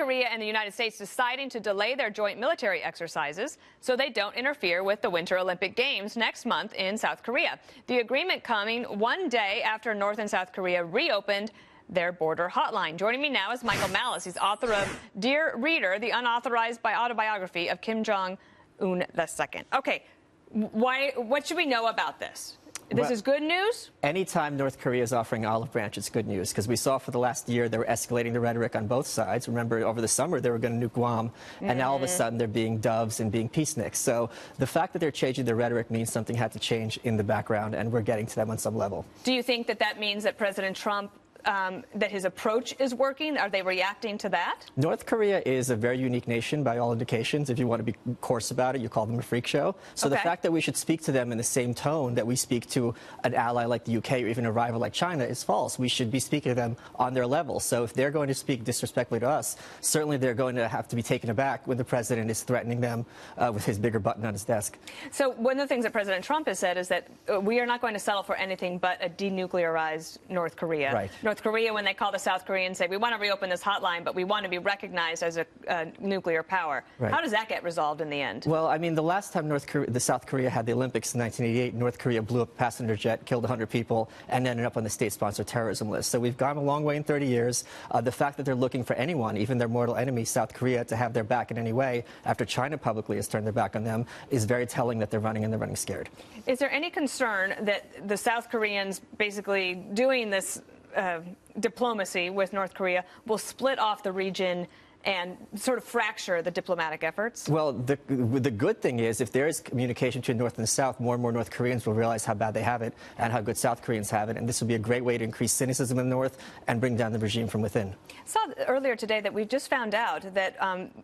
Korea and the United States deciding to delay their joint military exercises so they don't interfere with the Winter Olympic Games next month in South Korea. The agreement coming one day after North and South Korea reopened their border hotline. Joining me now is Michael Malice. He's author of Dear Reader, the unauthorized autobiography of Kim Jong-un II. Okay, what should we know about this? This is good news? Anytime North Korea is offering olive branch, it's good news, because we saw for the last year they were escalating the rhetoric on both sides. Remember, over the summer, they were going to nuke Guam, and now all of a sudden they're being doves and being peaceniks. So the fact that they're changing their rhetoric means something had to change in the background, and we're getting to them on some level. Do you think that that means that President Trump that his approach is working? Are they reacting to that? North Korea is a very unique nation by all indications. If you want to be coarse about it, you call them a freak show. So the fact that we should speak to them in the same tone that we speak to an ally like the UK or even a rival like China is false. We should be speaking to them on their level. So if they're going to speak disrespectfully to us, certainly they're going to have to be taken aback when the president is threatening them with his bigger button on his desk. So one of the things that President Trump has said is that we are not going to settle for anything but a denuclearized North Korea. Right. North Korea, when they call the South Koreans, say, we want to reopen this hotline, but we want to be recognized as a nuclear power. Right. How does that get resolved in the end? Well, I mean, the last time South Korea had the Olympics in 1988, North Korea blew up a passenger jet, killed 100 people, and ended up on the state-sponsored terrorism list. So we've gone a long way in 30 years. The fact that they're looking for anyone, even their mortal enemy, South Korea, to have their back in any way, after China publicly has turned their back on them, is very telling that they're running, and they're running scared. Is there any concern that the South Koreans basically doing this diplomacy with North Korea will split off the region and sort of fracture the diplomatic efforts? Well, the good thing is, if there is communication between North and South, more and more North Koreans will realize how bad they have it and how good South Koreans have it, and this would be a great way to increase cynicism in the North and bring down the regime from within. I saw earlier today that we just found out that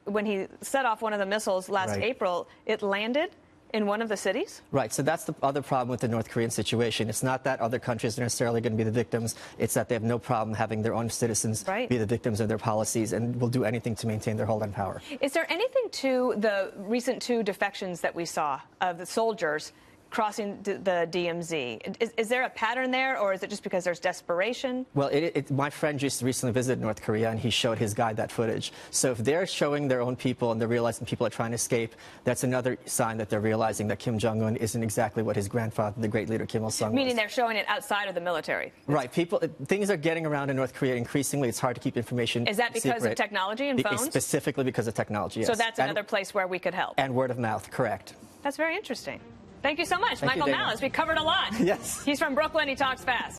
when he set off one of the missiles last April, it landed in one of the cities? Right. So that's the other problem with the North Korean situation. It's not that other countries are necessarily going to be the victims. It's that they have no problem having their own citizens be the victims of their policies and will do anything to maintain their hold on power. Is there anything to the recent two defections that we saw of the soldiers crossing the DMZ? Is there a pattern there, or is it just because there's desperation? Well, my friend just recently visited North Korea, and he showed his guide that footage. So if they're showing their own people and they're realizing people are trying to escape, that's another sign that they're realizing that Kim Jong-un isn't exactly what his grandfather, the great leader Kim Il-sung, was. Meaning they're showing it outside of the military? Right. Things are getting around in North Korea increasingly. It's hard to keep information secret. Is that because of technology and phones? Specifically because of technology, yes. So that's another place where we could help? And word of mouth, correct. That's very interesting. Thank you so much. Thank Michael you, Dana. Malice. We covered a lot. Yes. He's from Brooklyn. He talks fast.